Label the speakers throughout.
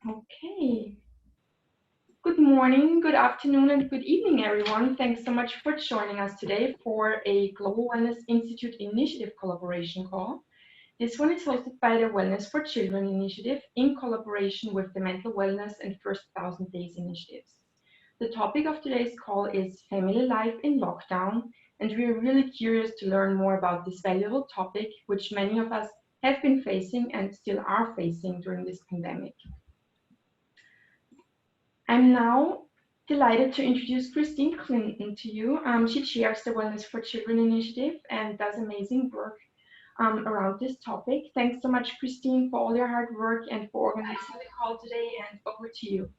Speaker 1: Okay. Good morning, good afternoon, and good evening, everyone. Thanks so much for joining us today for a Global Wellness Institute Initiative collaboration call. This one is hosted by the Wellness for Children Initiative in collaboration with the Mental Wellness and First 1,000 Days initiatives. The topic of today's call is family life in lockdown, and we are really curious to learn more about this valuable topic, which many of us have been facing and still are facing during this pandemic. I'm now delighted to introduce Christine Clinton to you. She chairs the Wellness for Children initiative and does amazing work around this topic. Thanks so much, Christine, for all your hard work and for organizing the call today, and over to you.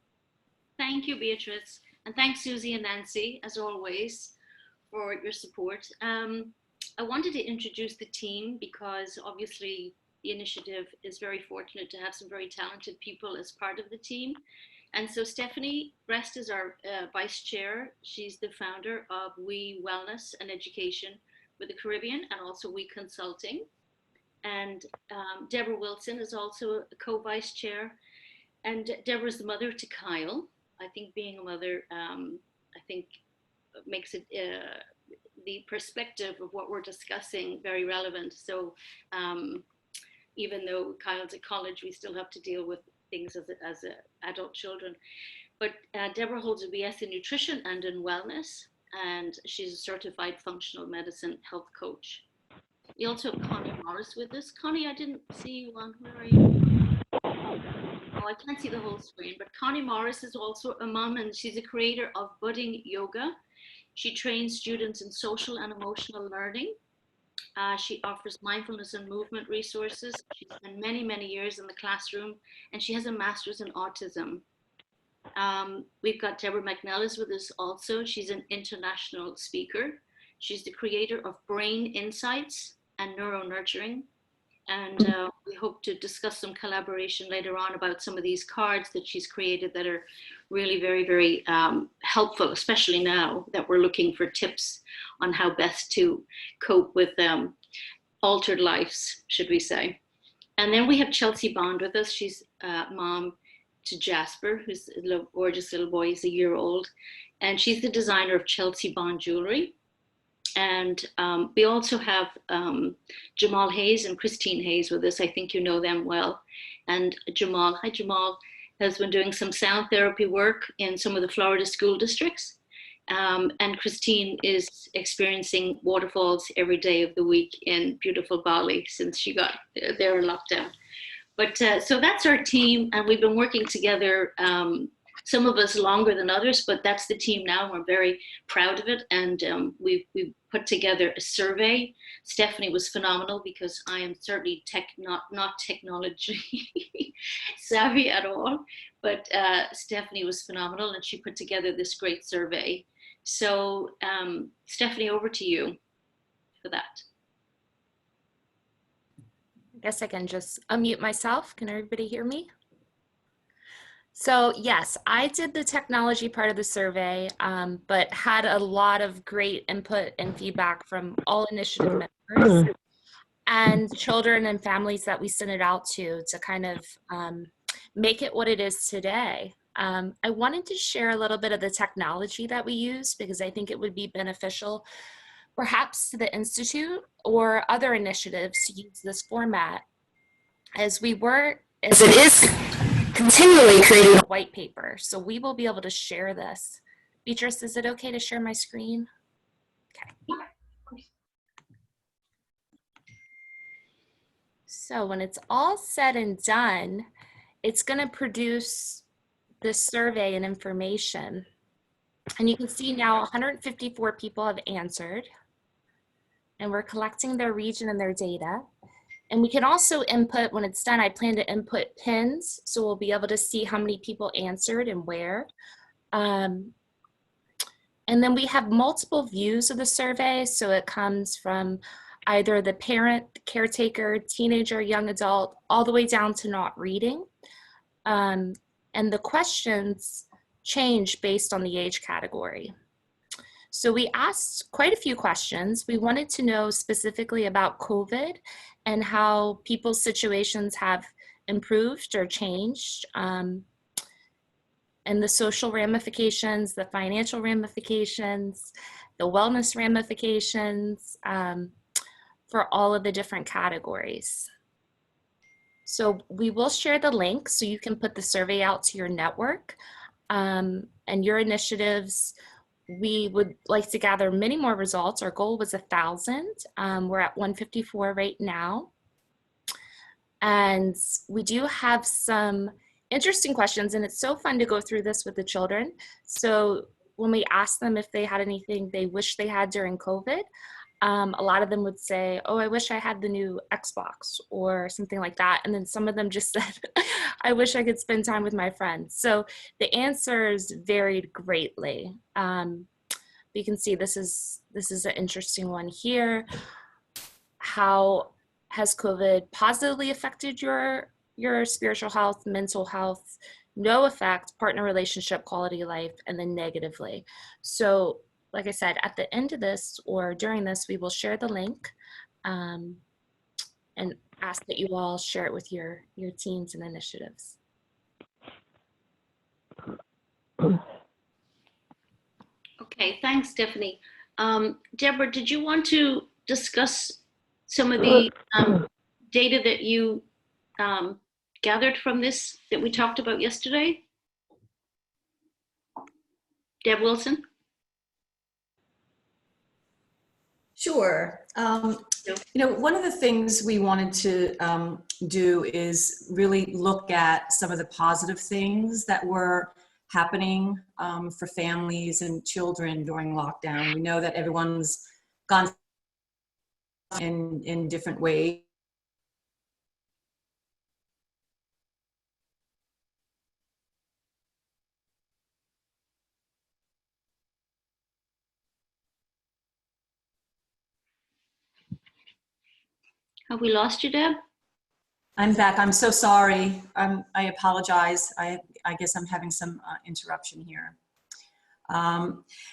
Speaker 2: Thank you, Beatrice. And thanks, Susie and Nancy, as always, for your support. I wanted to introduce the team because obviously the initiative is very fortunate to have some very talented people as part of the team. And so Stephanie Brest is our vice chair. She's the founder of We Wellness and Education with the Caribbean and also We Consulting. And Deborah Wilson is also a co-vice chair. And Deborah's the mother to Kyle. I think being a mother, I think makes it the perspective of what we're discussing very relevant. So even though Kyle's at college, we still have to deal with things as adult children. But Deborah holds a BS in nutrition and in wellness, and she's a certified functional medicine health coach. We also have Connie Morris with us. Connie, I didn't see you on. Where are you? Oh, I can't see the whole screen, but Connie Morris is also a mom, and she's a creator of Budding Yoga. She trains students in social and emotional learning. She offers mindfulness and movement resources. She spent many, many years in the classroom, and she has a master's in autism. We've got Deborah McNellis with us also. She's an international speaker. She's the creator of Brain Insights and Neuro Nurturing. And we hope to discuss some collaboration later on about some of these cards that she's created that are really very, very helpful, especially now that we're looking for tips on how best to cope with altered lives, should we say. And then we have Chelsea Bond with us. She's mom to Jasper, who's a gorgeous little boy. He's a year old. And she's the designer of Chelsea Bond Jewelry. And we also have Jamal Hayes and Christine Hayes with us. I think you know them well. And Jamal, hi Jamal, has been doing some sound therapy work in some of the Florida school districts. And Christine is experiencing waterfalls every day of the week in beautiful Bali since she got there in lockdown. But so that's our team, and we've been working together, some of us longer than others, but that's the team now. We're very proud of it, and we've put together a survey. Stephanie was phenomenal because I am certainly not technology savvy at all, but Stephanie was phenomenal, and she put together this great survey. So Stephanie, over to you for that.
Speaker 3: I guess I can just unmute myself. Can everybody hear me? So yes, I did the technology part of the survey, but had a lot of great input and feedback from all initiative members and children and families that we sent it out to kind of make it what it is today. I wanted to share a little bit of the technology that we use because I think it would be beneficial perhaps to the Institute or other initiatives to use this format as it is continually creating a white paper. So we will be able to share this. Beatrice, is it okay to share my screen? Okay.
Speaker 1: Yeah, of course.
Speaker 3: So when it's all said and done, it's going to produce this survey and information. And you can see now 154 people have answered. And we're collecting their region and their data. And we can also input, when it's done, I plan to input pins, so we'll be able to see how many people answered and where. And then we have multiple views of the survey, so it comes from either the parent, caretaker, teenager, young adult, all the way down to not reading. And the questions change based on the age category. So we asked quite a few questions. We wanted to know specifically about COVID and how people's situations have improved or changed. and the social ramifications, the financial ramifications, the wellness ramifications for all of the different categories. So we will share the link so you can put the survey out to your network and your initiatives. We would like to gather many more results. Our goal was 1,000. We're at 154 right now. And we do have some interesting questions, and it's so fun to go through this with the children. So when we asked them if they had anything they wish they had during COVID, a lot of them would say, oh, I wish I had the new Xbox or something like that. And then some of them just said, I wish I could spend time with my friends. So the answers varied greatly. You can see this is an interesting one here. How has COVID positively affected your spiritual health, mental health? No effect, partner relationship, quality of life, and then negatively. So like I said, at the end of this or during this, we will share the link and ask that you all share it with your teams and initiatives.
Speaker 2: Okay, thanks, Stephanie. Deborah, did you want to discuss some of the data that you gathered from this that we talked about yesterday? Deb Wilson?
Speaker 4: Sure. One of the things we wanted to do is really look at some of the positive things that were happening for families and children during lockdown. We know that everyone's gone in different ways.
Speaker 2: Have we lost you, Deb?
Speaker 4: I'm back. I'm so sorry. I apologize. I guess I'm having some interruption here.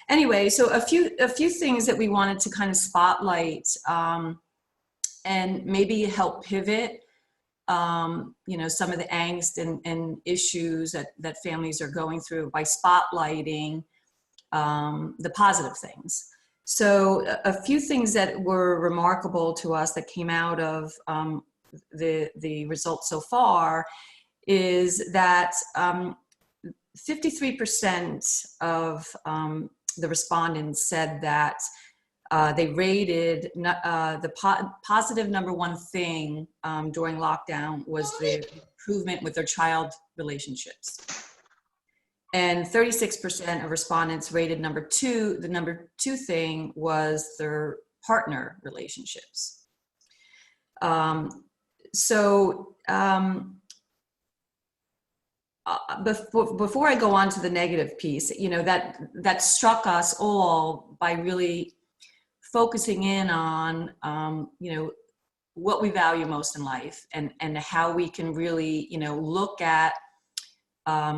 Speaker 4: Anyway, so a few things that we wanted to kind of spotlight and maybe help pivot, some of the angst and issues that families are going through by spotlighting the positive things. So a few things that were remarkable to us that came out of the results so far is that 53% of the respondents said that they rated the positive number one thing during lockdown was the improvement with their child relationships. And 36% of respondents rated the number two thing was their partner relationships. Before I go on to the negative piece, that struck us all by really focusing in on, what we value most in life and how we can really, look at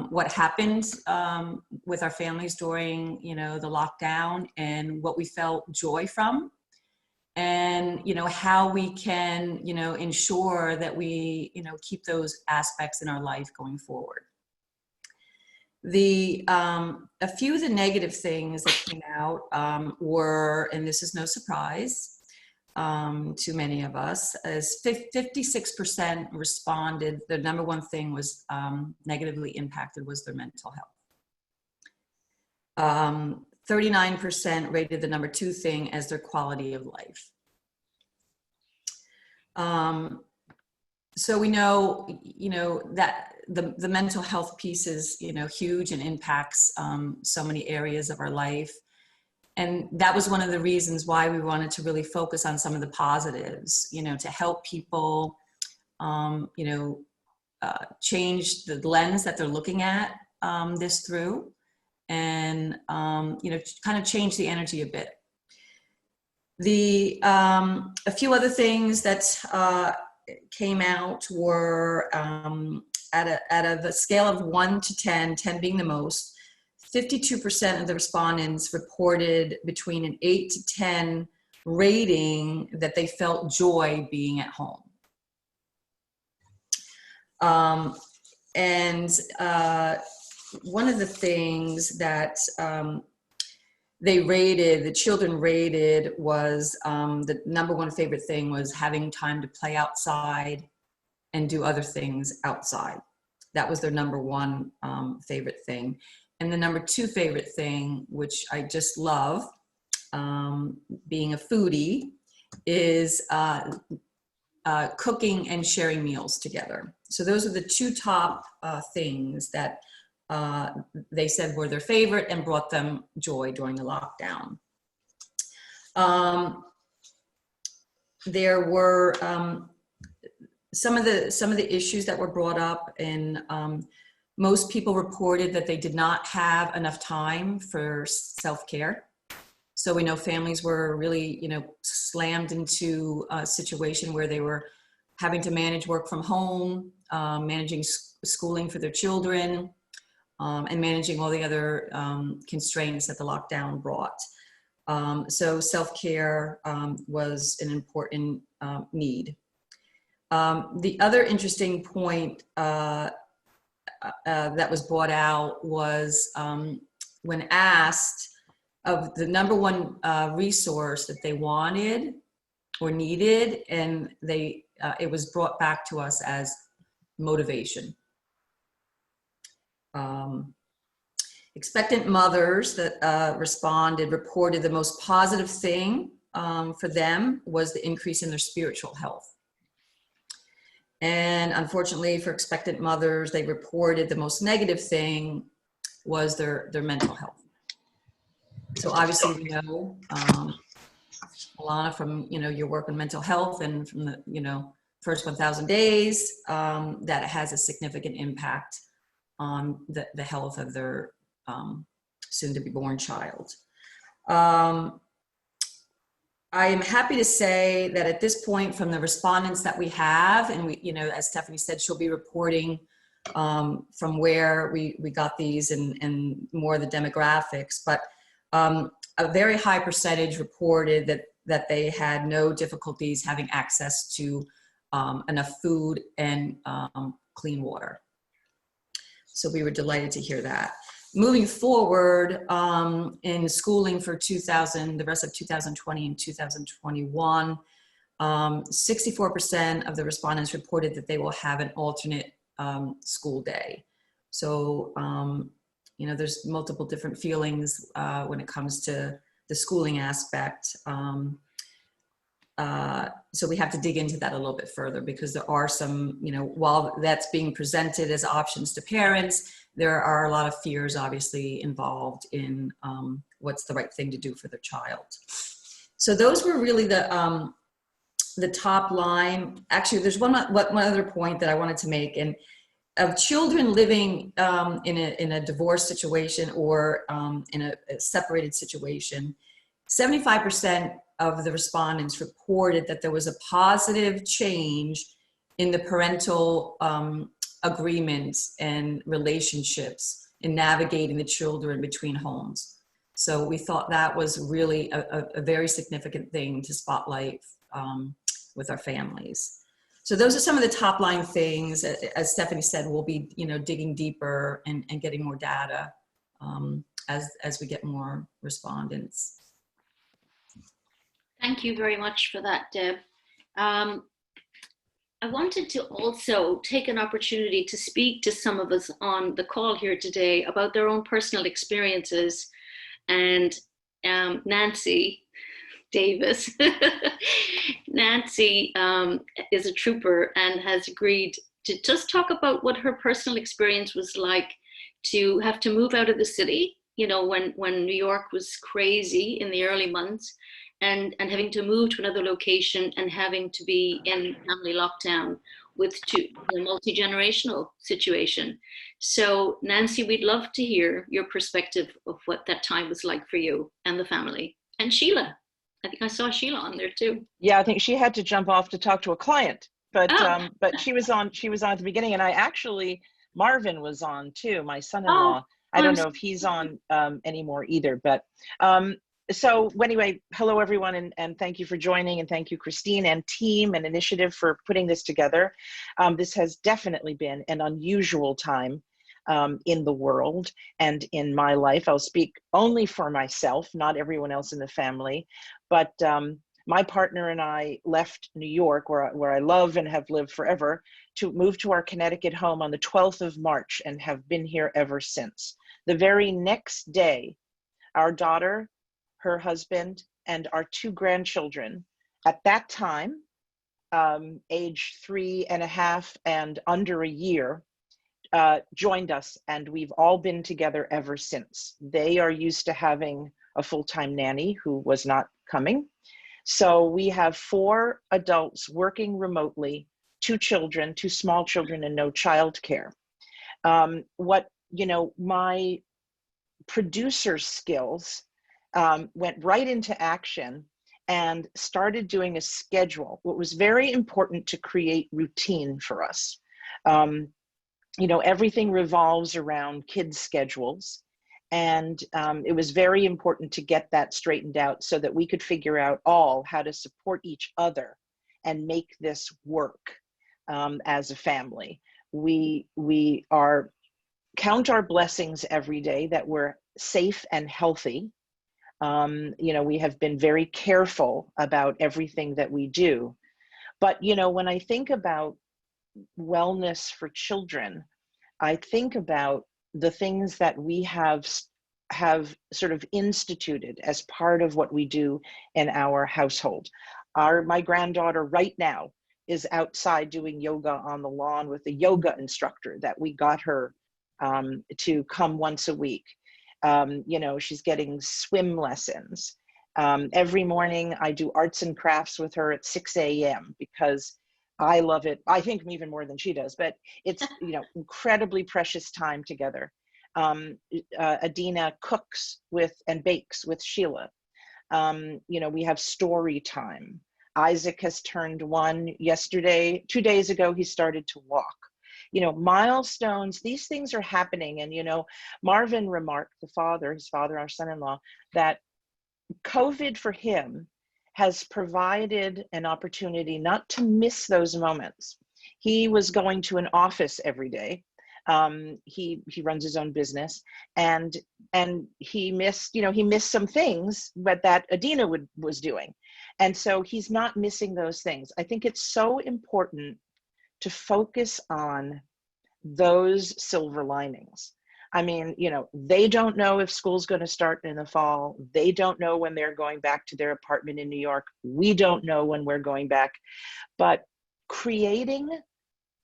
Speaker 4: what happened with our families during, the lockdown and what we felt joy from. And, how we can, ensure that we, keep those aspects in our life going forward. A few of the negative things that came out were, and this is no surprise to many of us, as 56% responded, the number one thing was negatively impacted was their mental health. 39% rated the number two thing as their quality of life. So we know, that the mental health piece is, huge and impacts so many areas of our life. And that was one of the reasons why we wanted to really focus on some of the positives, to help people, change the lens that they're looking at this through. And kind of change the energy a bit. A few other things that came out were at a scale of 1 to 10, 10 being the most, 52% of the respondents reported between an 8 to 10 rating that they felt joy being at home. one of the things that the children rated was the number one favorite thing was having time to play outside and do other things outside. That was their number one favorite thing. And the number two favorite thing, which I just love, being a foodie, is cooking and sharing meals together. So those are the two top things that they said were their favorite and brought them joy during the lockdown. There were some of the issues that were brought up, and most people reported that they did not have enough time for self-care. So we know families were really, slammed into a situation where they were having to manage work from home, managing schooling for their children, and managing all the other constraints that the lockdown brought. So self-care was an important need. The other interesting point that was brought out was when asked of the number one resource that they wanted or needed, and it was brought back to us as motivation. Expectant mothers that responded reported the most positive thing for them was the increase in their spiritual health. And unfortunately for expectant mothers, they reported the most negative thing was their mental health. So obviously we know, Alana, from your work on mental health and from the first 1,000 days, that it has a significant impact on the health of their soon-to-be born child. I am happy to say that at this point, from the respondents that we have, and we, as Stephanie said, she'll be reporting from where we got these and more of the demographics, but a very high percentage reported that they had no difficulties having access to enough food and clean water. So we were delighted to hear that. Moving forward in schooling for the rest of 2020 and 2021, 64% of the respondents reported that they will have an alternate school day. So, there's multiple different feelings when it comes to the schooling aspect. So we have to dig into that a little bit further, because there are some, while that's being presented as options to parents, there are a lot of fears obviously involved in what's the right thing to do for their child. So those were really the top line. Actually, there's one other point that I wanted to make, and of children living in a divorce situation or in a separated situation, 75% of the respondents reported that there was a positive change in the parental agreements and relationships in navigating the children between homes. So we thought that was really a very significant thing to spotlight with our families. So those are some of the top line things. As Stephanie said, we'll be digging deeper and getting more data as we get more respondents.
Speaker 2: Thank you very much for that, Deb. I wanted to also take an opportunity to speak to some of us on the call here today about their own personal experiences. And Nancy Davis, Nancy is a trooper and has agreed to just talk about what her personal experience was like to have to move out of the city, when New York was crazy in the early months, and having to move to another location and having to be in family lockdown with a multi-generational situation. So Nancy, we'd love to hear your perspective of what that time was like for you and the family. And Sheila, I think I saw Sheila on there too.
Speaker 5: Yeah, I think she had to jump off to talk to a client, but she was on at the beginning, and Marvin was on too, my son-in-law. I don't know if he's on anymore either, but so anyway, hello everyone, and thank you for joining, and thank you Christine and team and initiative for putting this together. This has definitely been an unusual time. in the world and in my life. I'll speak only for myself, not everyone else in the family. But my partner and I left New York, where I love and have lived forever, to move to our Connecticut home on the 12th of March and have been here ever since. The very next day, our daughter, her husband, and our 2 grandchildren, at that time, age 3.5 and under a year, joined us, and we've all been together ever since. They are used to having a full-time nanny who was not coming. So we have 4 adults working remotely, 2 children, 2 small children, and no childcare. My producer skills went right into action and started doing a schedule. What was very important to create routine for us. Everything revolves around kids' schedules. And it was very important to get that straightened out so that we could figure out all how to support each other and make this work as a family. We count our blessings every day that we're safe and healthy. We have been very careful about everything that we do. But, when I think about wellness for children, I think about the things that we have sort of instituted as part of what we do in our household. My granddaughter right now is outside doing yoga on the lawn with a yoga instructor that we got her to come once a week. She's getting swim lessons. Every morning I do arts and crafts with her at 6 a.m. because I love it. I think even more than she does, but it's, incredibly precious time together. Adina cooks and bakes with Sheila. We have story time. Isaac has turned 1 yesterday. 2 days ago, he started to walk. Milestones, these things are happening. And, Marvin remarked, his father, our son-in-law, that COVID for him has provided an opportunity not to miss those moments. He was going to an office every day. He runs his own business, and he missed some things, but that Adina was doing. And so he's not missing those things. I think it's so important to focus on those silver linings. I mean, they don't know if school's going to start in the fall. They don't know when they're going back to their apartment in New York. We don't know when we're going back. But creating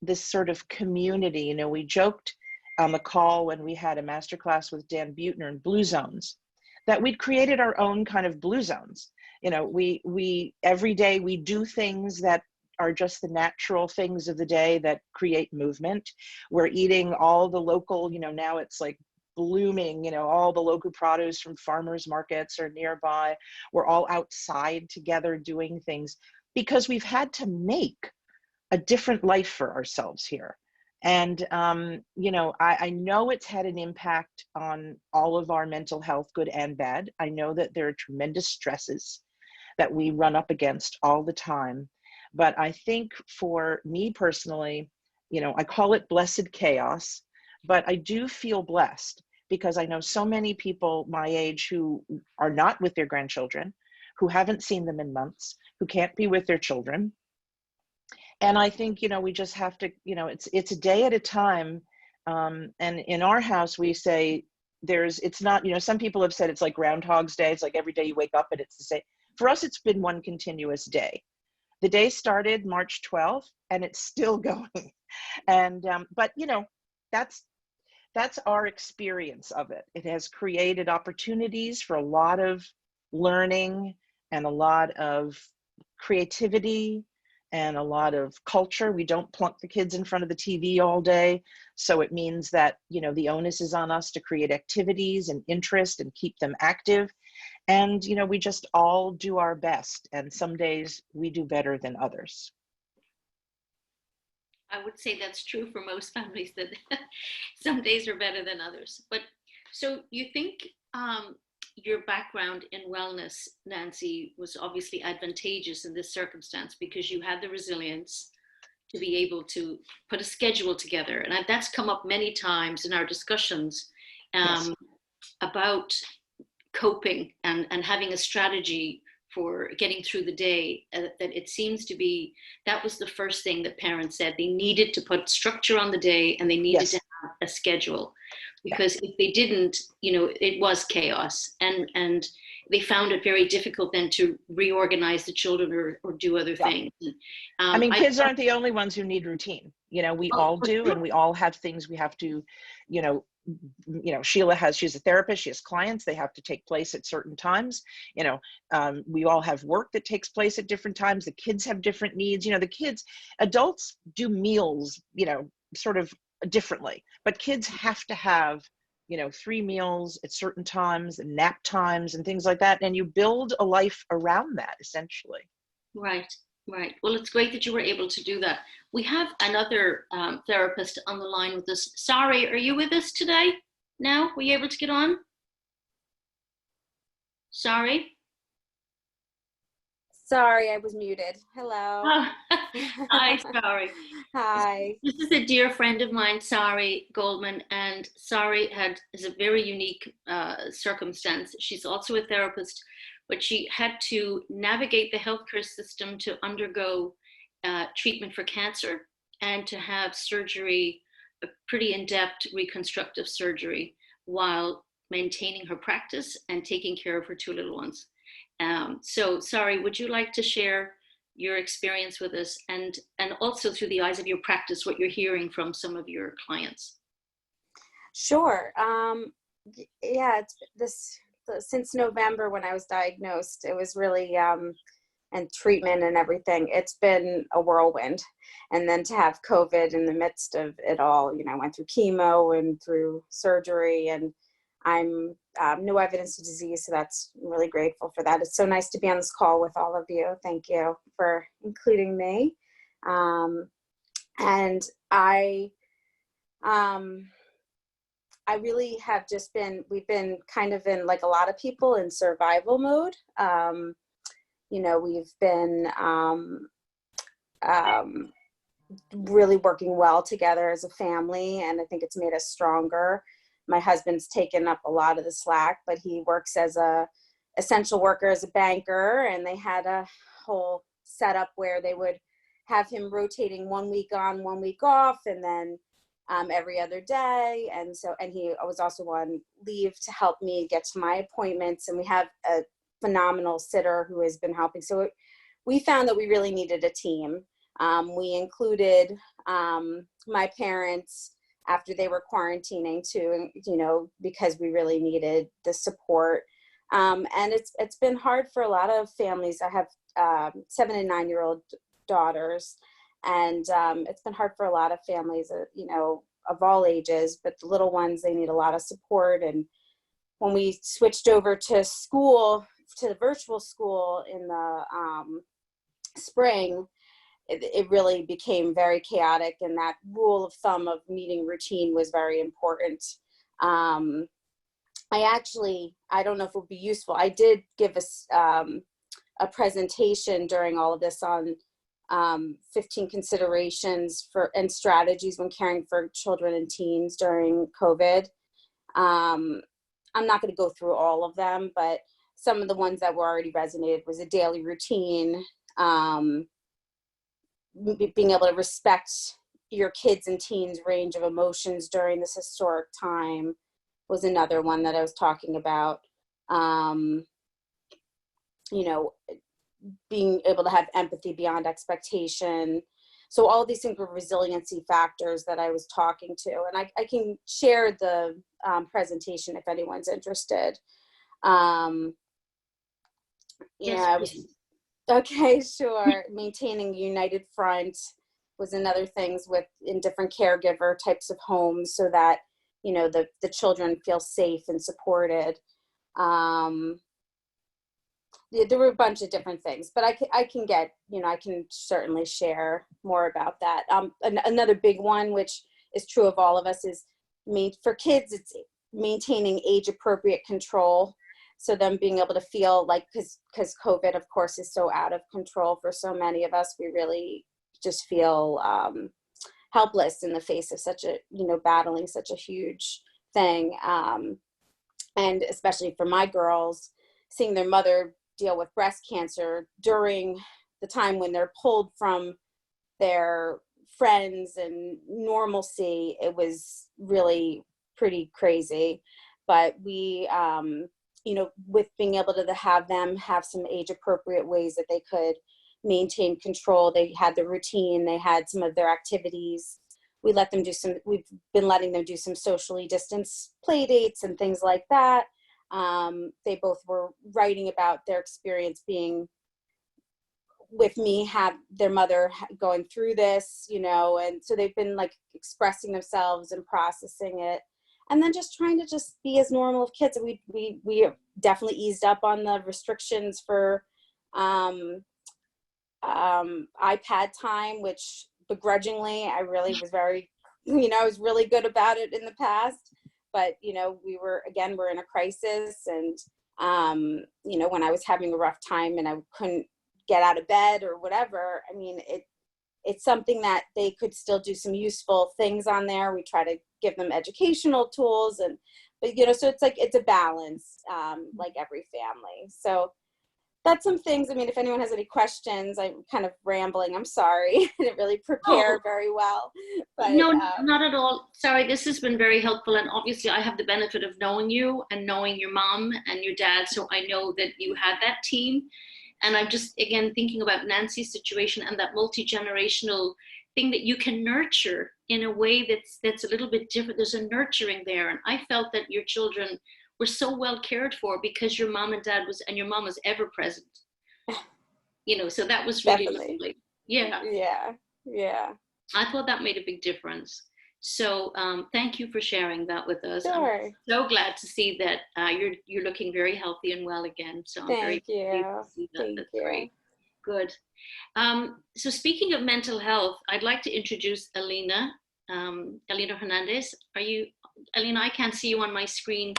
Speaker 5: this sort of community, we joked on the call when we had a masterclass with Dan Buettner in Blue Zones, that we'd created our own kind of blue zones. We every day we do things that are just the natural things of the day that create movement. We're eating all the local, now it's like blooming, all the local produce from farmers markets are nearby. We're all outside together doing things because we've had to make a different life for ourselves here. And, I know it's had an impact on all of our mental health, good and bad. I know that there are tremendous stresses that we run up against all the time. But I think for me personally, I call it blessed chaos, but I do feel blessed because I know so many people my age who are not with their grandchildren, who haven't seen them in months, who can't be with their children. And I think, we just have to, it's a day at a time. And in our house, we say it's not, some people have said it's like Groundhog's Day. It's like every day you wake up and it's the same. For us, it's been one continuous day. The day started March 12th and it's still going. And, but that's our experience of it. It has created opportunities for a lot of learning and a lot of creativity and a lot of culture. We don't plunk the kids in front of the TV all day. So it means that, the onus is on us to create activities and interest and keep them active. And, we just all do our best. And some days we do better than others.
Speaker 2: I would say that's true for most families, that some days are better than others. But so you think your background in wellness, Nancy, was obviously advantageous in this circumstance because you had the resilience to be able to put a schedule together. And that's come up many times in our discussions
Speaker 5: Yes.
Speaker 2: about coping and having a strategy for getting through the day. That it seems to be, that was the first thing that parents said. They needed to put structure on the day, and they needed
Speaker 5: Yes.
Speaker 2: to have a schedule, because if they didn't, it was chaos. And they found it very difficult then to reorganize the children or do other
Speaker 5: Yeah.
Speaker 2: things.
Speaker 5: I mean, kids aren't the only ones who need routine. We all do, and we all have things we have to, she's a therapist, she has clients, they have to take place at certain times. We all have work that takes place at different times. The kids have different needs. Adults do meals, sort of differently, but kids have to have 3 meals at certain times, and nap times and things like that. And you build a life around that, essentially.
Speaker 2: Right. Well, it's great that you were able to do that. We have another therapist on the line with us. Sorry, are you with us today? Now, were you able to get on? Sorry.
Speaker 6: Sorry, I was muted. Hello.
Speaker 2: Oh. Hi, Sorry.
Speaker 6: Hi.
Speaker 2: This is a dear friend of mine, Sari Goldman, and Sari is a very unique circumstance. She's also a therapist, but she had to navigate the healthcare system to undergo treatment for cancer and to have surgery, a pretty in-depth reconstructive surgery, while maintaining her practice and taking care of her 2 little ones. So, Sari, would you like to share your experience with us, and also through the eyes of your practice, what you're hearing from some of your clients?
Speaker 6: Sure. Yeah, since November when I was diagnosed, it was really, and treatment and everything, it's been a whirlwind. And then to have COVID in the midst of it all, I went through chemo and through surgery, and I'm no evidence of disease, so that's I'm really grateful for that. It's so nice to be on this call with all of you. Thank you for including me. And I really have we've been kind of in, like a lot of people, in survival mode. We've been really working well together as a family, and I think it's made us stronger. My husband's taken up a lot of the slack, but he works as a essential worker, as a banker, and they had a whole setup where they would have him rotating 1 week on, 1 week off, and then every other day. And he was also on leave to help me get to my appointments. And we have a phenomenal sitter who has been helping. So we found that we really needed a team. We included my parents after they were quarantining too, because we really needed the support. And it's been hard for a lot of families. I have 7 and 9-year-old daughters, and it's been hard for a lot of families, of all ages, but the little ones, they need a lot of support. And when we switched over to the virtual school in the spring, it really became very chaotic, and that rule of thumb of meeting routine was very important. I don't know if it would be useful. I did give a presentation during all of this on 15 considerations and strategies when caring for children and teens during COVID. I'm not going to go through all of them, but some of the ones that were already resonated was a daily routine, being able to respect your kids and teens' range of emotions during this historic time was another one that I was talking about. Being able to have empathy beyond expectation. So all these things were resiliency factors that I was talking to. And I can share the presentation if anyone's interested. Okay, sure. Maintaining a united front was another things in different caregiver types of homes, so that, the children feel safe and supported. There were a bunch of different things, but I can certainly share more about that. Another big one, which is true of all of us, is for kids, it's maintaining age appropriate control. So them being able to feel like, because COVID, of course, is so out of control for so many of us, we really just feel helpless in the face of such a, battling such a huge thing. And especially for my girls, seeing their mother deal with breast cancer during the time when they're pulled from their friends and normalcy, it was really pretty crazy. But we, with being able to have them have some age appropriate ways that they could maintain control, they had the routine, they had some of their activities. We've been letting them do some socially distanced play dates and things like that. They both were writing about their experience being with me, have their mother going through this, and so they've been like expressing themselves and processing it, and then just trying to just be as normal of kids. We have definitely eased up on the restrictions for iPad time, which begrudgingly I really was very, I was really good about it in the past, but we're in a crisis, and when I was having a rough time and I couldn't get out of bed or whatever, I mean, it's something that they could still do some useful things on there. We try to give them educational tools, but so it's a balance, like every family. So that's some things. I mean, if anyone has any questions, I'm kind of rambling. I'm sorry. I didn't really prepare very well. But,
Speaker 2: no, not at all. Sorry, this has been very helpful. And obviously I have the benefit of knowing you and knowing your mom and your dad. So I know that you had that team. And I'm just, again, thinking about Nancy's situation and that multi-generational thing that you can nurture in a way that's a little bit different. There's a nurturing there. And I felt that your children were so well cared for because your mom and dad and your mom was ever present. So that was really lovely. Yeah.
Speaker 6: Yeah.
Speaker 2: I thought that made a big difference. So thank you for sharing that with us.
Speaker 6: Sure.
Speaker 2: I'm so glad to see that you're looking very healthy and well again. So I'm very pleased to see that. That's great. Good. So speaking of mental health, I'd like to introduce Alina Hernandez. Alina, I can't see you on my screen,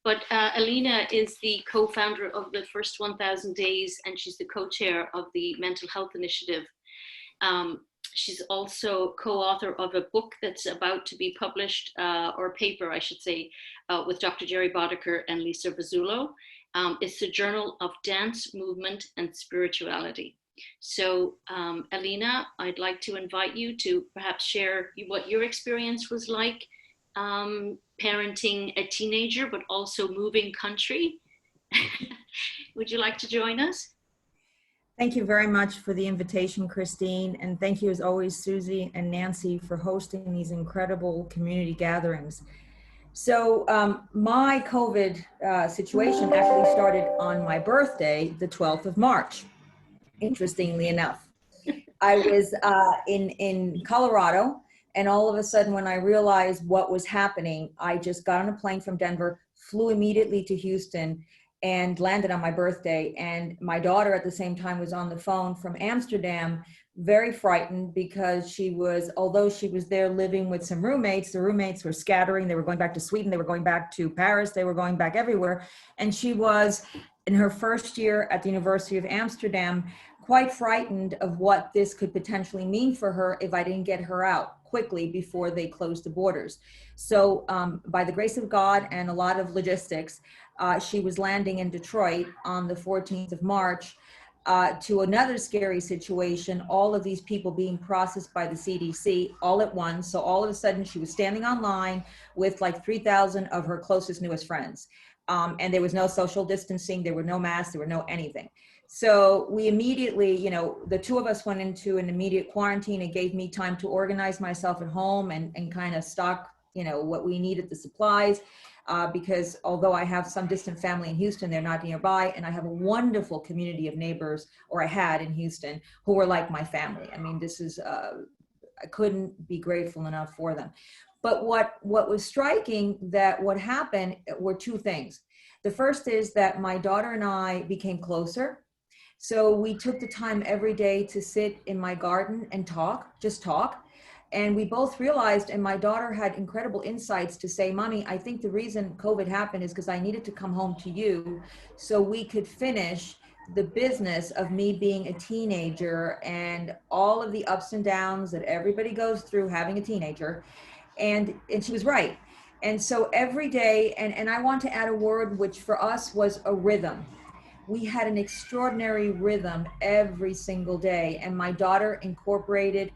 Speaker 2: but Alina is the co-founder of the First 1000 Days, and she's the co-chair of the Mental Health Initiative. She's also co-author of a book that's about to be published, or a paper, I should say, with Dr. Jerry Boddicker and Lisa Vazzullo. It's the Journal of Dance, Movement, and Spirituality. So, Alina, I'd like to invite you to perhaps share what your experience was like parenting a teenager, but also moving country. Would you like to join us?
Speaker 7: Thank you very much for the invitation, Christine. And thank you as always, Susie and Nancy, for hosting these incredible community gatherings. So my COVID situation actually started on my birthday, the 12th of March, interestingly enough. I was in Colorado, and all of a sudden when I realized what was happening, I just got on a plane from Denver, flew immediately to Houston, and landed on my birthday. And my daughter at the same time was on the phone from Amsterdam, very frightened because although she was there living with some roommates, the roommates were scattering. They were going back to Sweden, they were going back to Paris, they were going back everywhere. And she was in her first year at the University of Amsterdam, quite frightened of what this could potentially mean for her if I didn't get her out quickly before they closed the borders. So by the grace of God and a lot of logistics, she was landing in Detroit on the 14th of March to another scary situation, all of these people being processed by the CDC all at once. So all of a sudden she was standing online with like 3,000 of her closest, newest friends. And there was no social distancing, there were no masks, there were no anything. So we immediately, the two of us went into an immediate quarantine. It gave me time to organize myself at home and kind of stock, what we needed, the supplies. Because although I have some distant family in Houston, they're not nearby. And I have a wonderful community of neighbors, or I had in Houston, who were like my family. I mean, I couldn't be grateful enough for them. But what was striking, that what happened were two things. The first is that my daughter and I became closer. So we took the time every day to sit in my garden and just talk. And we both realized, and my daughter had incredible insights to say, Mommy, I think the reason COVID happened is because I needed to come home to you so we could finish the business of me being a teenager and all of the ups and downs that everybody goes through having a teenager. And she was right. And so every day, and I want to add a word which for us was a rhythm. We had an extraordinary rhythm every single day. And my daughter incorporated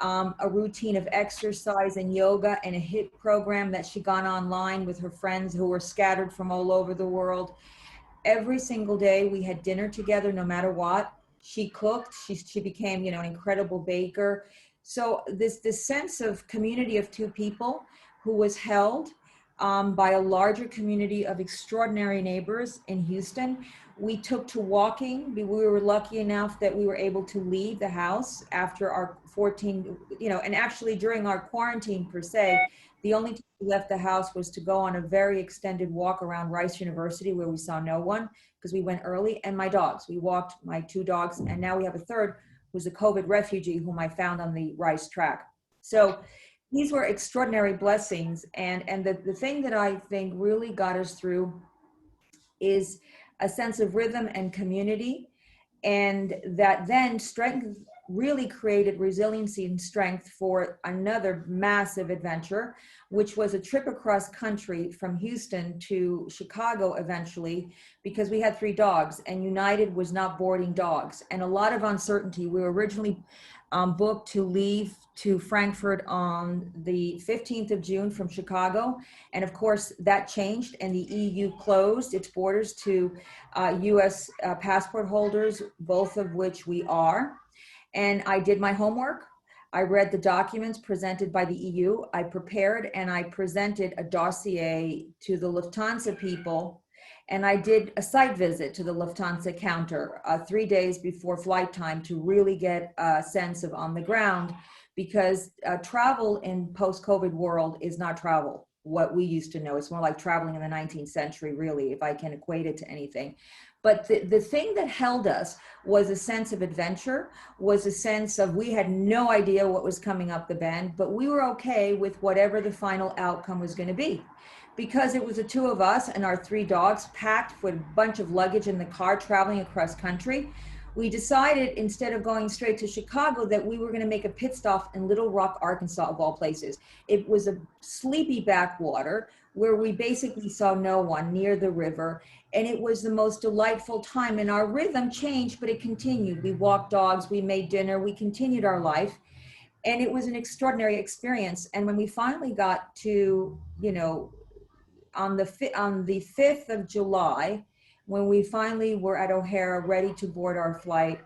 Speaker 7: a routine of exercise and yoga and a HIIT program that she got online with her friends who were scattered from all over the world. Every single day we had dinner together, no matter what. She cooked. She became, an incredible baker. So this sense of community of two people who was held by a larger community of extraordinary neighbors in Houston. We took to walking. We were lucky enough that we were able to leave the house after our 14, and actually during our quarantine per se, the only time we left the house was to go on a very extended walk around Rice University where we saw no one because we went early, and my dogs. We walked my 2 dogs, and now we have a third who's a COVID refugee whom I found on the Rice track. So these were extraordinary blessings. And the thing that I think really got us through is a sense of rhythm and community. And that then strength really created resiliency and strength for another massive adventure, which was a trip across country from Houston to Chicago eventually, because we had 3 dogs and United was not boarding dogs and a lot of uncertainty. We were originally booked to leave to Frankfurt on the 15th of June from Chicago. And of course that changed and the EU closed its borders to US passport holders, both of which we are. And I did my homework. I read the documents presented by the EU. I prepared and I presented a dossier to the Lufthansa people. And I did a site visit to the Lufthansa counter 3 days before flight time to really get a sense of on the ground, because travel in post-COVID world is not travel, what we used to know. It's more like traveling in the 19th century, really, if I can equate it to anything. But the thing that held us was a sense of adventure, was a sense of we had no idea what was coming up the bend, but we were okay with whatever the final outcome was going to be. Because it was the 2 of us and our 3 dogs packed with a bunch of luggage in the car traveling across country, we decided instead of going straight to Chicago that we were going to make a pit stop in Little Rock, Arkansas, of all places. It was a sleepy backwater where we basically saw no one near the river. And it was the most delightful time. And our rhythm changed, but it continued. We walked dogs, we made dinner, we continued our life. And it was an extraordinary experience. And when we finally got to, on the 5th of July, when we finally were at O'Hare ready to board our flight,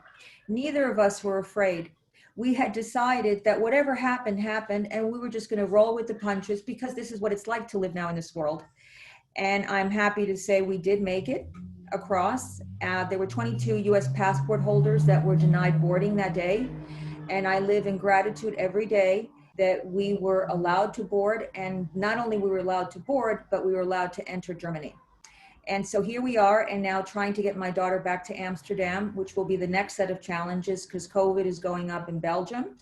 Speaker 7: neither of us were afraid. We had decided that whatever happened, happened, and we were just going to roll with the punches because this is what it's like to live now in this world. And I'm happy to say we did make it across. There were 22 US passport holders that were denied boarding that day. And I live in gratitude every day that we were allowed to board. And not only we were allowed to board, but we were allowed to enter Germany. And so here we are, and now trying to get my daughter back to Amsterdam, which will be the next set of challenges because COVID is going up in Belgium.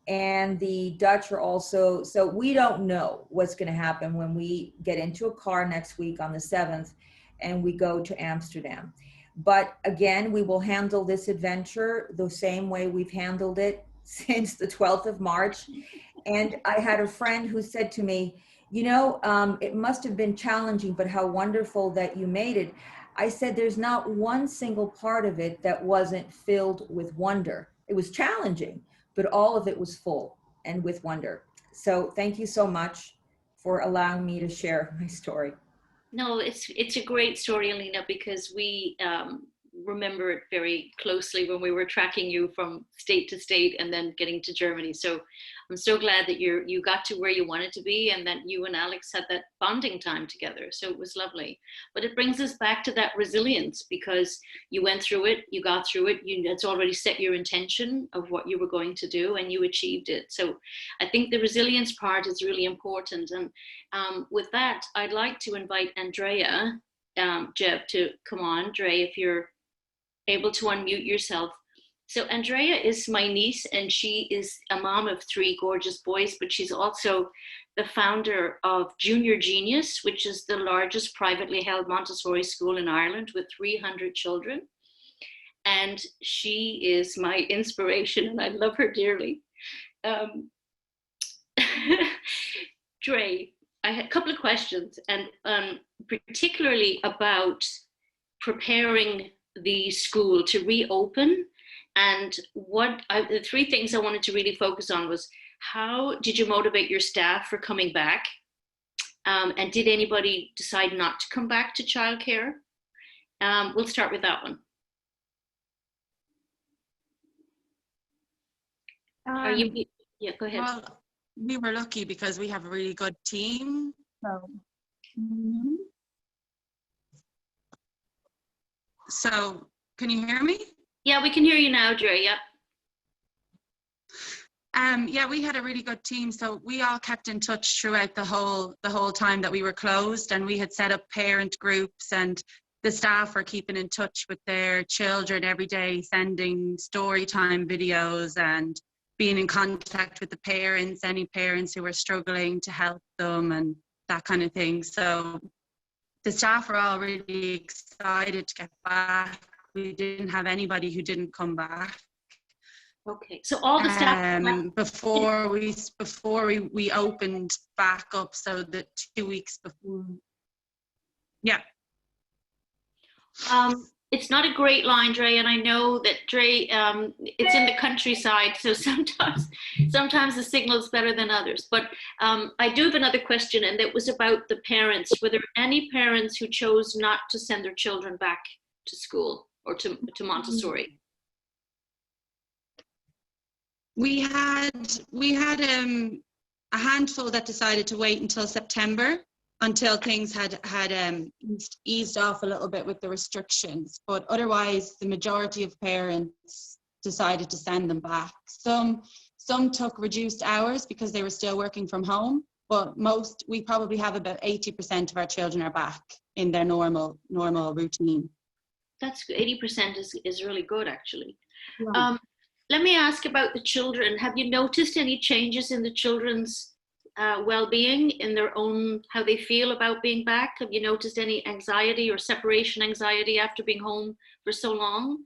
Speaker 7: And the Dutch are also, so we don't know what's going to happen when we get into a car next week on the 7th and we go to Amsterdam. But again, we will handle this adventure the same way we've handled it since the 12th of March. And I had a friend who said to me, it must have been challenging, but how wonderful that you made it. I said, there's not one single part of it that wasn't filled with wonder. It was challenging, but all of it was full and with wonder. So thank you so much for allowing me to share my story.
Speaker 2: No, it's a great story, Alina, because we remember it very closely when we were tracking you from state to state and then getting to Germany. So I'm so glad that you got to where you wanted to be and that you and Alex had that bonding time together. So it was lovely. But it brings us back to that resilience because you went through it, you got through it, it's already set your intention of what you were going to do and you achieved it. So I think the resilience part is really important. And with that, I'd like to invite Andrea, Jeb, to come on. Andrea, if you're able to unmute yourself. So Andrea is my niece and she is a mom of 3 gorgeous boys, but she's also the founder of Junior Genius, which is the largest privately held Montessori school in Ireland with 300 children. and she is my inspiration, and I love her dearly. Dre, I had a couple of questions, and particularly about preparing the school to reopen. And the three things I wanted to really focus on was, how did you motivate your staff for coming back? And did anybody decide not to come back to childcare? We'll start with that one. Yeah, go ahead.
Speaker 8: Well, we were lucky because we have a really good team. So, can you hear me?
Speaker 2: Yeah, we can hear you now, Dre. Yep.
Speaker 8: Yeah, we had a really good team. So we all kept in touch throughout the whole time that we were closed, and we had set up parent groups, and the staff were keeping in touch with their children every day, sending story time videos and being in contact with the parents, any parents who were struggling, to help them and that kind of thing. So the staff were all really excited to get back. We didn't have anybody who didn't come back.
Speaker 2: Okay, so all the staff
Speaker 8: before we opened back up, so the 2 weeks before. Yeah.
Speaker 2: It's not a great line, Dre, and I know that Dre, it's in the countryside, so sometimes the signal's better than others. But I do have another question, and it was about the parents. Were there any parents who chose not to send their children back to school or to Montessori?
Speaker 8: We had a handful that decided to wait until September, until things had eased off a little bit with the restrictions. But otherwise, the majority of parents decided to send them back. Some took reduced hours because they were still working from home, but we probably have about 80% of our children are back in their normal routine.
Speaker 2: That's 80% is really good, actually.
Speaker 8: Yeah.
Speaker 2: Let me ask about the children. Have you noticed any changes in the children's well-being, in their own, how they feel about being back? Have you noticed any anxiety or separation anxiety after being home for so long?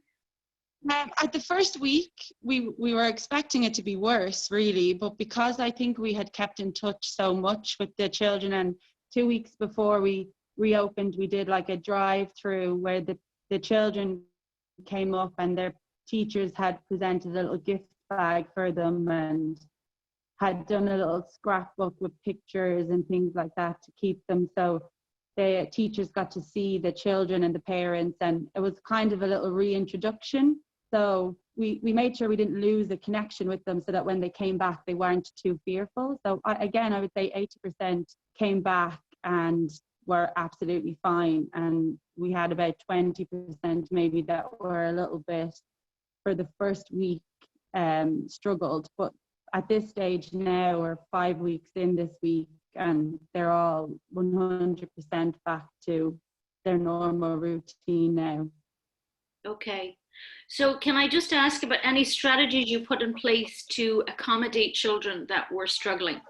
Speaker 8: At the first week, we were expecting it to be worse, really, but because I think we had kept in touch so much with the children, and 2 weeks before we reopened, we did like a drive-through where the children came up and their teachers had presented a little gift bag for them and had done a little scrapbook with pictures and things like that to keep them. So the teachers got to see the children and the parents, and it was kind of a little reintroduction. So we made sure we didn't lose a connection with them, so that when they came back, they weren't too fearful. So I would say 80% came back and were absolutely fine. And we had about 20% maybe that were a little bit, for the first week, struggled. But at this stage now, we're 5 weeks in this week, and they're all 100% back to their normal routine now.
Speaker 2: Okay. So can I just ask about any strategies you put in place to accommodate children that were struggling?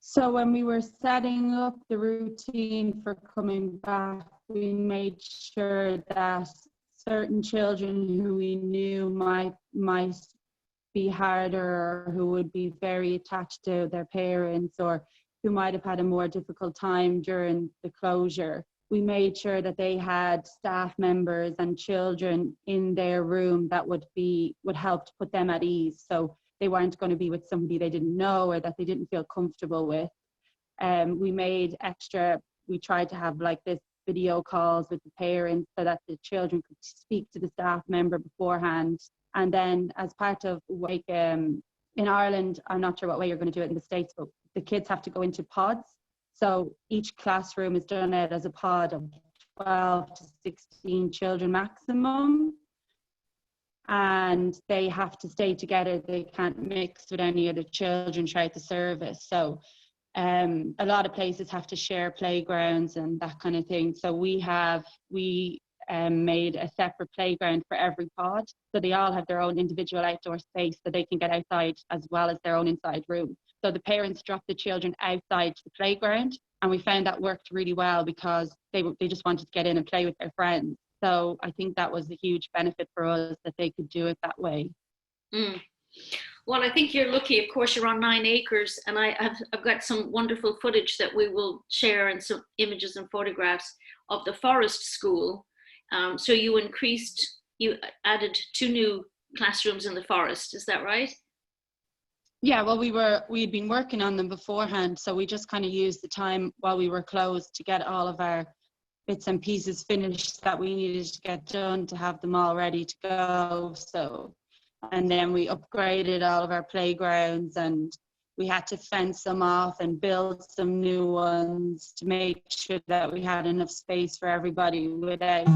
Speaker 8: So when we were setting up the routine for coming back, we made sure that certain children who we knew might be harder, or who would be very attached to their parents, or who might have had a more difficult time during the closure, we made sure that they had staff members and children in their room that would help to put them at ease. So they weren't going to be with somebody they didn't know or that they didn't feel comfortable with. We tried to have like this video calls with the parents so that the children could speak to the staff member beforehand. And then as part of like in Ireland, I'm not sure what way you're going to do it in the States, but the kids have to go into pods. So each classroom is done out as a pod of 12 to 16 children maximum. And they have to stay together. They can't mix with any other children throughout the service. So a lot of places have to share playgrounds and that kind of thing. So we made a separate playground for every pod. So they all have their own individual outdoor space so they can get outside as well as their own inside room. So the parents dropped the children outside to the playground, and we found that worked really well because they just wanted to get in and play with their friends. So I think that was a huge benefit for us, that they could do it that way.
Speaker 2: Mm. Well, I think you're lucky. Of course, you're on 9 acres, and I've got some wonderful footage that we will share, and some images and photographs of the forest school. So you added 2 new classrooms in the forest. Is that right?
Speaker 8: Yeah, well, we'd been working on them beforehand, so we just kind of used the time while we were closed to get all of our bits and pieces finished that we needed to get done to have them all ready to go. So, and then we upgraded all of our playgrounds, and we had to fence them off and build some new ones to make sure that we had enough space for everybody without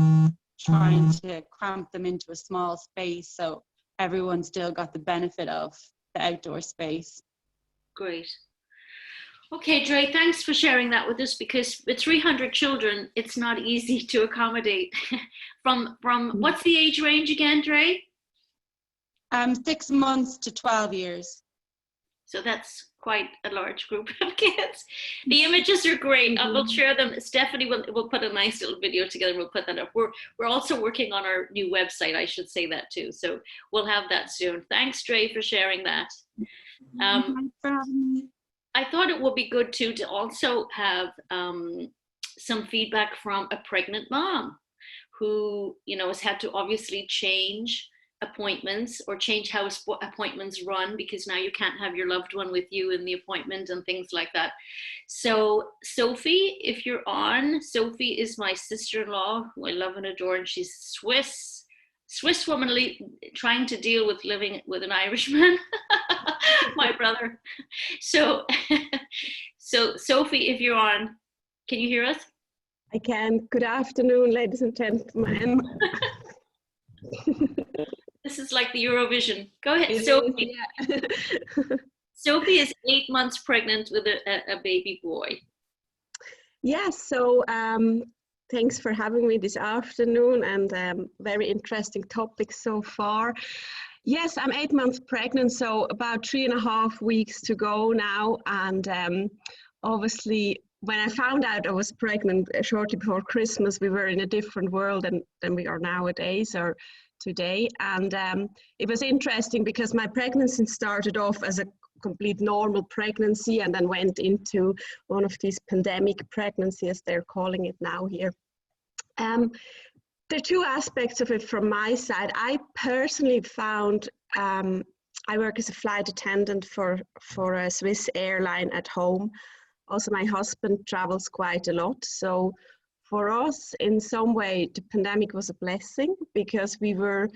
Speaker 8: trying to cramp them into a small space, so everyone still got the benefit of the outdoor space.
Speaker 2: Great. Okay, Dre, thanks for sharing that with us, because with 300 children, it's not easy to accommodate. From what's the age range again, Dre?
Speaker 8: 6 months to 12 years.
Speaker 2: So that's quite a large group of kids. The images are great. I will share them. Stephanie will put a nice little video together. We'll put that up. We're also working on our new website. I should say that too. So we'll have that soon. Thanks, Dre, for sharing that.
Speaker 8: Thanks for having me.
Speaker 2: I thought it would be good too to also have some feedback from a pregnant mom who, has had to obviously change appointments or change how appointments run, because now you can't have your loved one with you in the appointment and things like that. So Sophie, if you're on, Sophie is my sister-in-law who I love and adore, and she's Swiss woman trying to deal with living with an Irishman, my brother. So Sophie, if you're on, can you hear us?
Speaker 9: I can. Good afternoon, ladies and gentlemen.
Speaker 2: This is like the Eurovision. Go ahead, Sophie.
Speaker 9: Yeah.
Speaker 2: Sophie is 8 months pregnant with a baby boy.
Speaker 9: Yes, so thanks for having me this afternoon, and very interesting topic so far. Yes, I'm 8 months pregnant, so about 3.5 weeks to go now. And obviously, when I found out I was pregnant shortly before Christmas, we were in a different world than we are nowadays or today. And it was interesting because my pregnancy started off as a complete normal pregnancy and then went into one of these pandemic pregnancies, as they're calling it now here. There are 2 aspects of it from my side. I personally found, I work as a flight attendant for a Swiss airline at home. Also, my husband travels quite a lot. So for us, in some way, the pandemic was a blessing because we were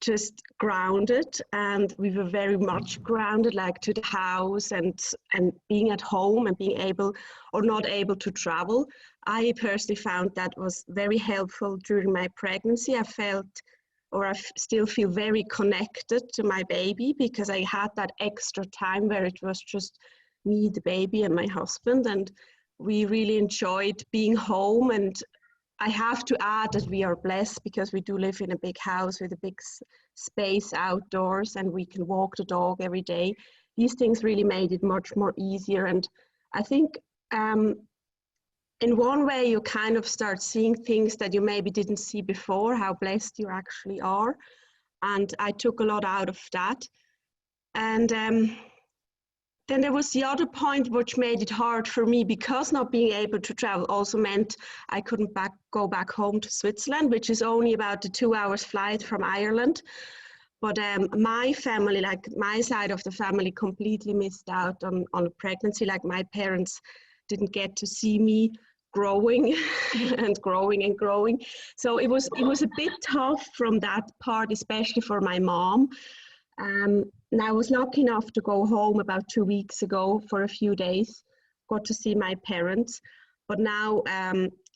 Speaker 9: just grounded, and we were very much grounded, like to the house and being at home and being able or not able to travel. I personally found that was very helpful during my pregnancy. I felt, or I still feel, very connected to my baby because I had that extra time where it was just me, the baby, and my husband, and we really enjoyed being home. And I have to add that we are blessed because we do live in a big house with a big space outdoors, and we can walk the dog every day. These things really made it much more easier. And I think in one way you kind of start seeing things that you maybe didn't see before, how blessed you actually are. And I took a lot out of that. And then there was the other point which made it hard for me, because not being able to travel also meant I couldn't go back home to Switzerland, which is only about a 2 hours flight from Ireland. But my family, like my side of the family, completely missed out on a pregnancy. Like my parents didn't get to see me growing and growing and growing. So it was a bit tough from that part, especially for my mom. And I was lucky enough to go home about 2 weeks ago for a few days, got to see my parents. But now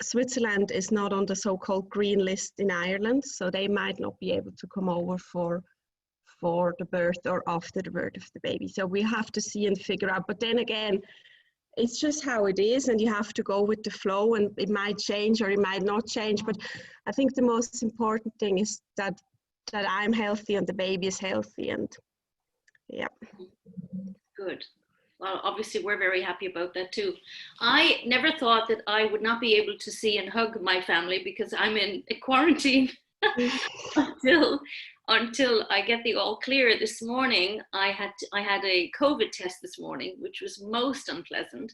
Speaker 9: Switzerland is not on the so-called green list in Ireland, so they might not be able to come over for the birth or after the birth of the baby. So we have to see and figure out. But then again, it's just how it is, and you have to go with the flow, and it might change or it might not change. But I think the most important thing is that I'm healthy and the baby is healthy, and yeah.
Speaker 2: Good. Well, obviously, we're very happy about that too. I never thought that I would not be able to see and hug my family because I'm in a quarantine until I get the all clear. This morning, I had a COVID test this morning, which was most unpleasant.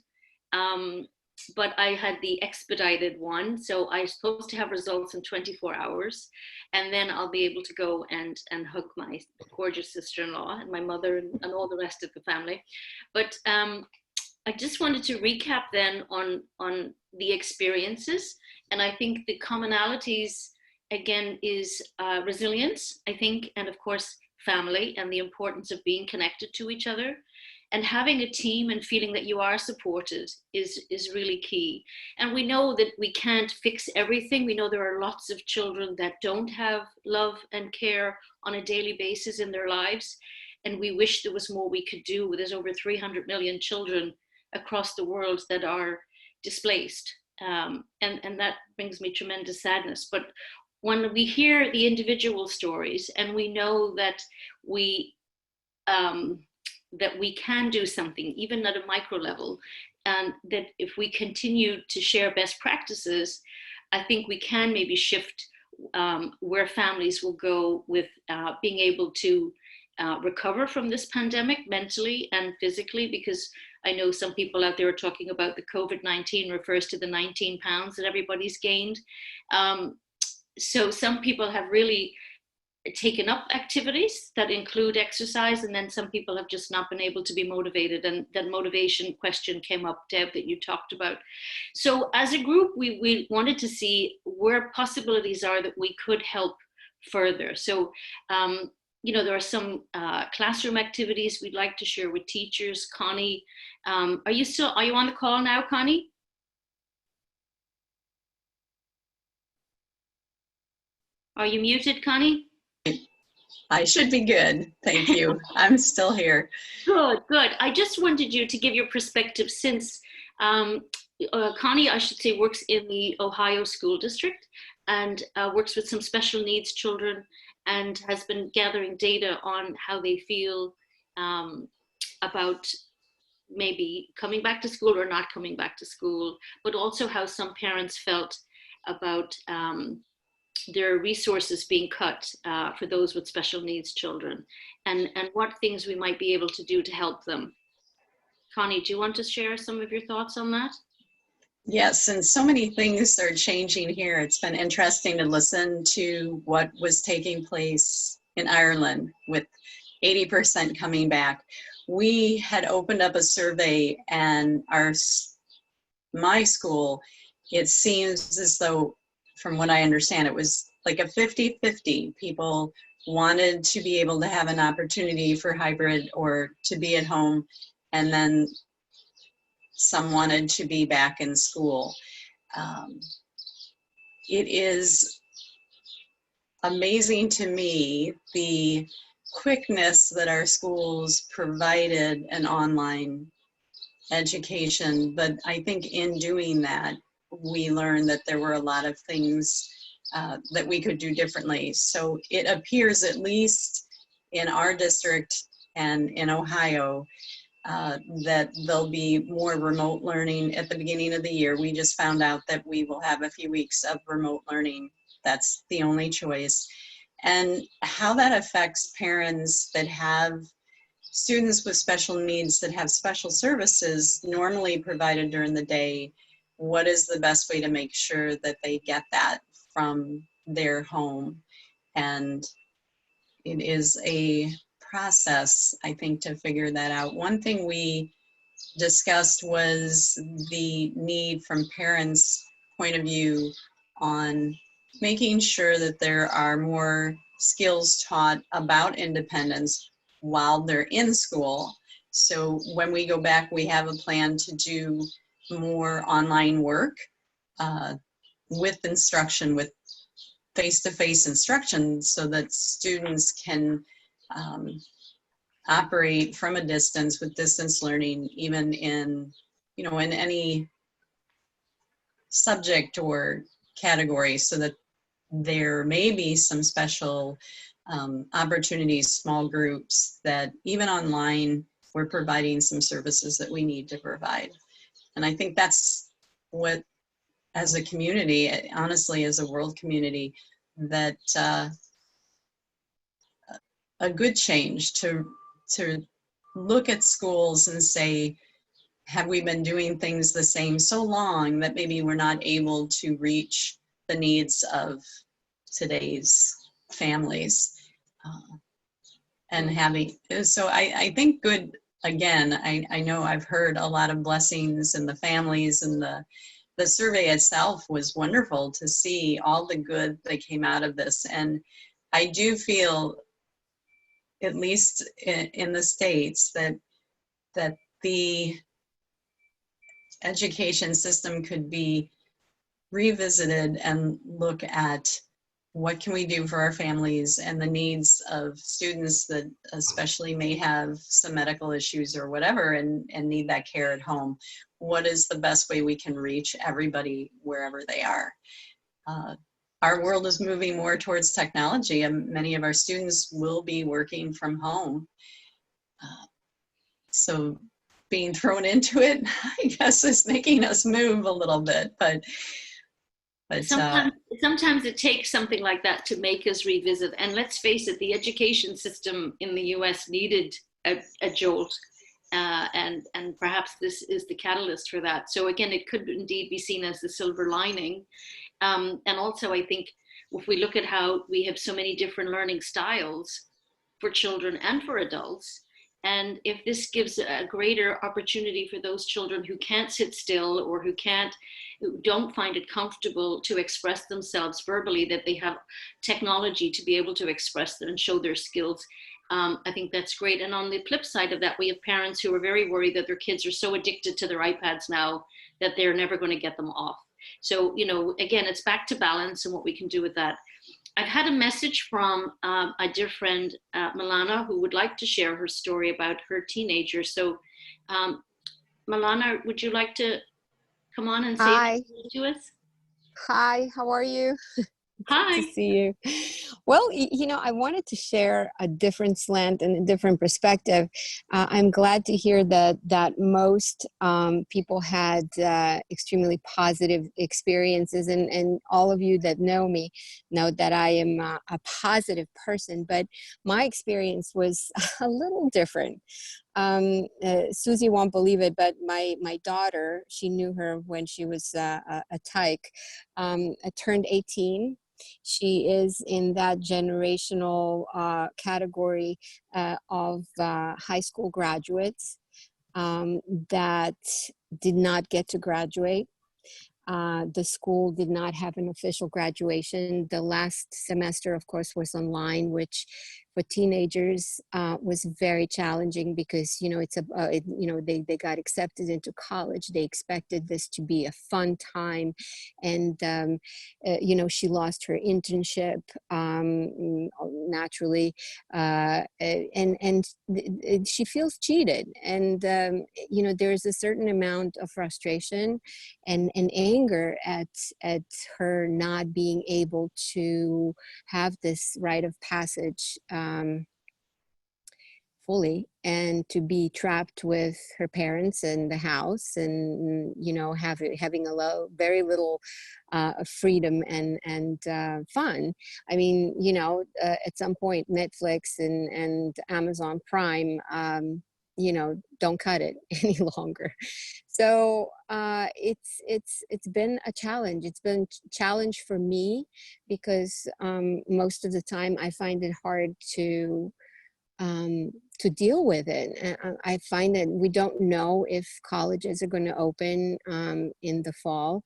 Speaker 2: But I had the expedited one, so I'm supposed to have results in 24 hours, and then I'll be able to go and hug my gorgeous sister-in-law and my mother and all the rest of the family. But I just wanted to recap then on the experiences, and I think the commonalities again is resilience, I think, and of course family and the importance of being connected to each other. And having a team and feeling that you are supported is really key. And we know that we can't fix everything. We know there are lots of children that don't have love and care on a daily basis in their lives. And we wish there was more we could do. There's over 300 million children across the world that are displaced. And that brings me tremendous sadness. But when we hear the individual stories and we know that we can do something, even at a micro level, and that if we continue to share best practices, I think we can maybe shift where families will go with being able to recover from this pandemic mentally and physically, because I know some people out there are talking about the COVID-19 refers to the 19 pounds that everybody's gained. So some people have really taken up activities that include exercise, and then some people have just not been able to be motivated, and that motivation question came up, Deb, that you talked about. So as a group, we wanted to see where possibilities are that we could help further. So there are some classroom activities we'd like to share with teachers. Connie, are you on the call now, Connie? Are you muted, Connie?
Speaker 4: I should be good. Thank you. I'm still here.
Speaker 2: Good. I just wanted you to give your perspective, since Connie, I should say, works in the Ohio School District and works with some special needs children and has been gathering data on how they feel about maybe coming back to school or not coming back to school, but also how some parents felt about their resources being cut for those with special needs children, and what things we might be able to do to help them. Connie, do you want to share some of your thoughts on that?
Speaker 4: Yes, and so many things are changing here. It's been interesting to listen to what was taking place in Ireland with 80% coming back. We had opened up a survey, and my school, it seems as though, from what I understand, it was like a 50-50. People wanted to be able to have an opportunity for hybrid or to be at home, and then some wanted to be back in school. It is amazing to me the quickness that our schools provided an online education, but I think in doing that, we learned that there were a lot of things that we could do differently. So it appears, at least in our district and in Ohio, that there'll be more remote learning at the beginning of the year. We just found out that we will have a few weeks of remote learning. That's the only choice. And how that affects parents that have students with special needs that have special services normally provided during the day, what is the best way to make sure that they get that from their home? And it is a process, I think, to figure that out. One thing we discussed was the need from parents' point of view on making sure that there are more skills taught about independence while they're in school. So when we go back, we have a plan to do more online work with instruction, with face-to-face instruction, so that students can operate from a distance with distance learning, even in any subject or category, so that there may be some special opportunities, small groups that even online we're providing some services that we need to provide. And I think that's what, as a community, honestly, as a world community, that a good change to look at schools and say, have we been doing things the same so long that maybe we're not able to reach the needs of today's families? And having, so I think good, again, I know I've heard a lot of blessings in the families, and the survey itself was wonderful to see all the good that came out of this. And I do feel, at least in the States, that the education system could be revisited and look at what can we do for our families and the needs of students that especially may have some medical issues or whatever and need that care at home. What is the best way we can reach everybody wherever they are? Our world is moving more towards technology, and many of our students will be working from home. So being thrown into it, I guess, is making us move a little bit, but
Speaker 2: sometimes it takes something like that to make us revisit. And let's face it, the education system in the US needed a jolt, and perhaps this is the catalyst for that. So again, it could indeed be seen as the silver lining. And also, I think if we look at how we have so many different learning styles for children and for adults, and if this gives a greater opportunity for those children who can't sit still or who don't find it comfortable to express themselves verbally, that they have technology to be able to express them and show their skills, I think that's great. And on the flip side of that, we have parents who are very worried that their kids are so addicted to their iPads now that they're never going to get them off. So, you know, again, it's back to balance and what we can do with that. I've had a message from a dear friend, Milana, who would like to share her story about her teenager. So, Milana, would you like to come on and say
Speaker 10: Hi.
Speaker 2: to us?
Speaker 10: Hi, how are you?
Speaker 2: Hi.
Speaker 10: Good to see you. Well, you know, I wanted to share a different slant and a different perspective. I'm glad to hear that most people had extremely positive experiences, and all of you that know me know that I am a positive person, but my experience was a little different. Susie won't believe it, but my daughter, she knew her when she was a tyke, turned 18. She is in that generational category of high school graduates that did not get to graduate. The school did not have an official graduation. The last semester, of course, was online, which for teenagers was very challenging because, you know, they got accepted into college. They expected this to be a fun time. And, you know, she lost her internship naturally. And she feels cheated. And, you know, there's a certain amount of frustration and anger at her not being able to have this rite of passage fully, and to be trapped with her parents in the house, and you know, having very little freedom and fun. I mean, you know, at some point Netflix and Amazon Prime you know, don't cut it any longer. So it's been a challenge. It's been a challenge for me because most of the time I find it hard to deal with it. I find that we don't know if colleges are going to open in the fall.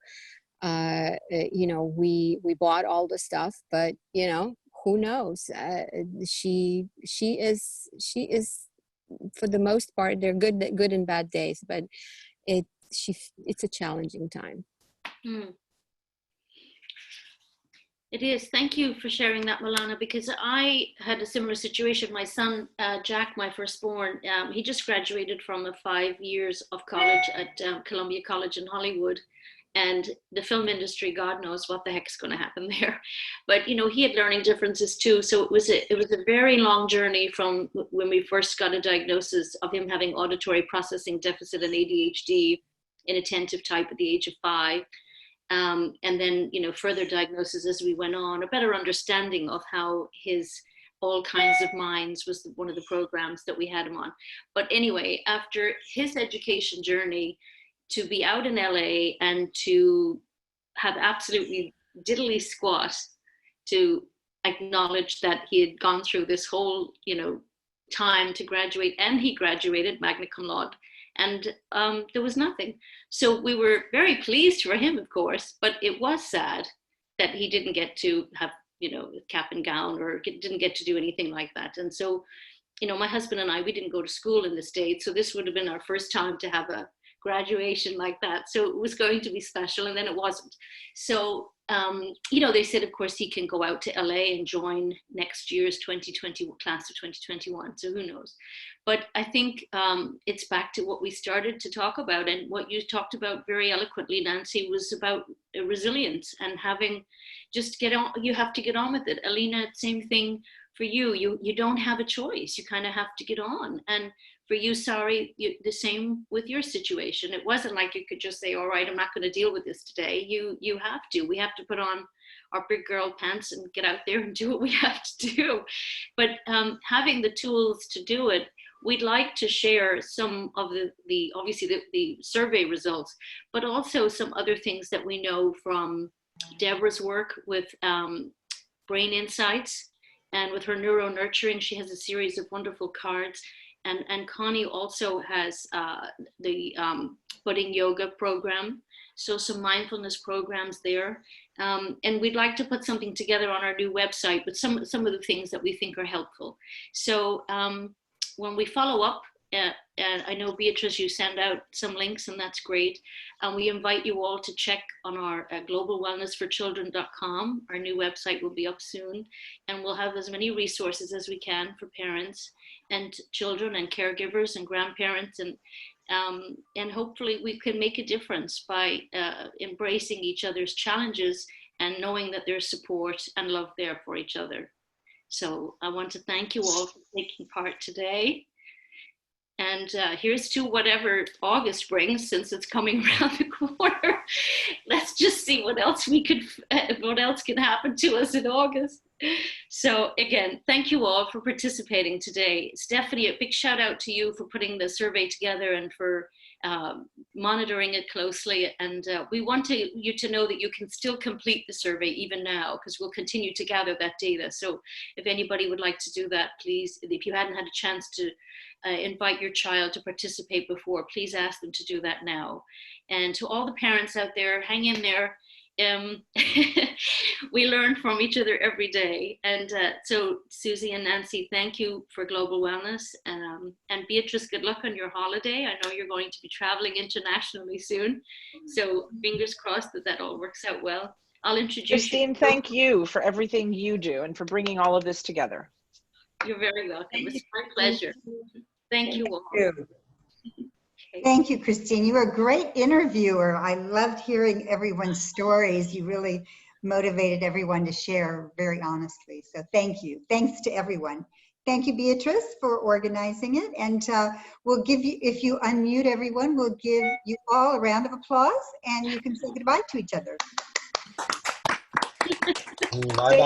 Speaker 10: You know, we bought all the stuff, but you know, who knows? She is for the most part, they're good and bad days, but it's a challenging time.
Speaker 2: It is. Thank you for sharing that, Milana, because I had a similar situation. My son, Jack, my firstborn, he just graduated from 5 years of college at Columbia College in Hollywood. And the film industry, God knows what the heck's going to happen there. But, you know, he had learning differences too. So it was a very long journey from when we first got a diagnosis of him having auditory processing deficit and ADHD, inattentive type at the age of 5. And then, you know, further diagnosis as we went on, a better understanding of how his All Kinds of Minds was one of the programs that we had him on. But anyway, after his education journey, to be out in LA and to have absolutely diddly squat to acknowledge that he had gone through this whole, you know, time to graduate, and he graduated magna cum laude, and there was nothing. So we were very pleased for him, of course, but it was sad that he didn't get to have, you know, cap and gown, or didn't get to do anything like that. And so, you know, my husband and I, we didn't go to school in the States, so this would have been our first time to have a graduation like that. So it was going to be special, and then it wasn't. So, you know, they said, of course, he can go out to LA and join next year's 2020 class of 2021. So who knows? But I think it's back to what we started to talk about, and what you talked about very eloquently, Nancy, was about resilience and having just get on. You have to get on with it. Alina, same thing for you. You don't have a choice. You kind of have to get on. And for you, Sari, the same with your situation. It wasn't like you could just say, all right, I'm not going to deal with this today. You have to. We have to put on our big girl pants and get out there and do what we have to do. But having the tools to do it, we'd like to share some of the obviously the survey results, but also some other things that we know from Deborah's work with Brain Insights, and with her neuro nurturing. She has a series of wonderful cards. And Connie also has the budding yoga program. So some mindfulness programs there. And we'd like to put something together on our new website with some of the things that we think are helpful. So when we follow up, and I know, Beatrice, you send out some links, and that's great. And we invite you all to check on our globalwellnessforchildren.com. Our new website will be up soon, and we'll have as many resources as we can for parents and children and caregivers and grandparents, and hopefully we can make a difference by embracing each other's challenges and knowing that there's support and love there for each other. So I want to thank you all for taking part today. And here's to whatever August brings, since it's coming around the corner. Let's just see what else can happen to us in August. So again, thank you all for participating today. Stephanie, a big shout out to you for putting the survey together and for monitoring it closely. And we want you to know that you can still complete the survey even now, because we'll continue to gather that data. So if anybody would like to do that, please, if you hadn't had a chance to invite your child to participate before, please ask them to do that now. And to all the parents out there, hang in there. We learn from each other every day. And so Susie and Nancy, thank you for Global Wellness. And Beatrice, good luck on your holiday. I know you're going to be traveling internationally soon. So fingers crossed that all works out well. I'll introduce
Speaker 5: Christine, thank you for everything you do and for bringing all of this together.
Speaker 2: You're very welcome. It's my pleasure. Thank you all.
Speaker 11: Thank you, Christine. You were a great interviewer. I loved hearing everyone's stories. You really motivated everyone to share very honestly. So thank you. Thanks to everyone. Thank you, Beatrice, for organizing it. And we'll give you, if you unmute everyone, we'll give you all a round of applause, and you can say goodbye to each other.
Speaker 12: Bye-bye.